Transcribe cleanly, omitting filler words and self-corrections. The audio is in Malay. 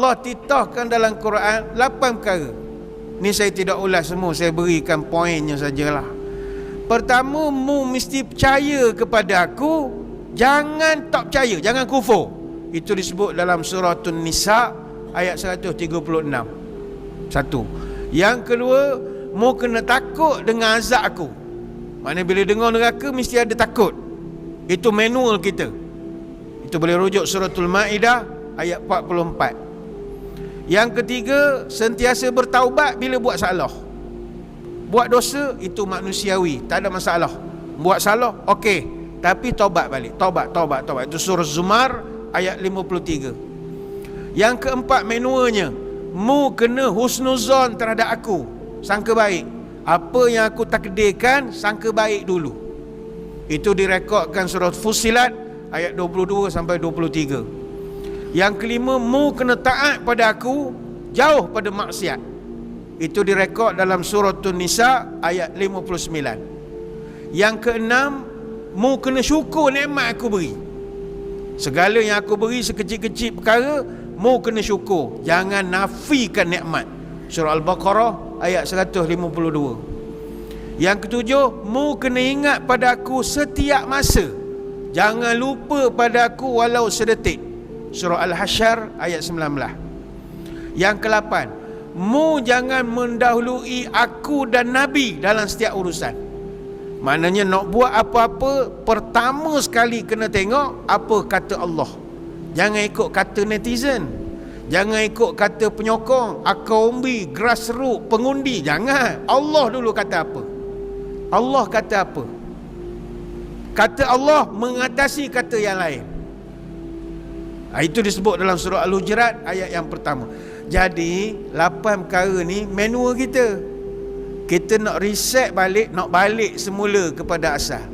Allah titahkan dalam Quran 8 perkara. Ni saya tidak ulas semua, saya berikan poinnya sajalah. Pertama, mu mesti percaya kepada aku, jangan tak percaya, jangan kufur. Itu disebut dalam surah An-Nisa ayat 136. Satu. Yang kedua, mu kena takut dengan azab aku. Maknanya bila dengar neraka mesti ada takut. Itu manual kita. Itu boleh rujuk suratul Maidah ayat 44. Yang ketiga, sentiasa bertaubat bila buat salah. Buat dosa itu manusiawi, tak ada masalah. Buat salah, okey, tapi taubat balik. Taubat. Itu surah Zumar ayat 53. Yang keempat manualnya, mu kena husnuzon terhadap aku, sangka baik. Apa yang aku takdirkan, sangka baik dulu. Itu direkodkan surah Fussilat ayat 22 sampai 23. Yang kelima, mu kena taat pada aku, jauh pada maksiat. Itu direkod dalam surah An-Nisa ayat 59. Yang keenam, mu kena syukur nikmat aku beri. Segala yang aku beri sekecil-kecil perkara, mu kena syukur, jangan nafikan nikmat. Surah Al-Baqarah ayat 152. Yang ketujuh, mu kena ingat pada aku setiap masa, jangan lupa pada aku walau sedetik. Surah Al-Hasyr ayat 19. Yang ke-8, mu jangan mendahului aku dan Nabi dalam setiap urusan. Maknanya nak buat apa-apa, pertama sekali kena tengok apa kata Allah. Jangan ikut kata netizen, jangan ikut kata penyokong, akaumbi, grassroots, pengundi. Jangan. Allah dulu kata apa. Allah kata apa. Kata Allah mengatasi kata yang lain. Itu disebut dalam surah Al-Hujurat ayat yang pertama. Jadi 8 perkara ni manual kita. Kita nak reset balik, nak balik semula kepada asal.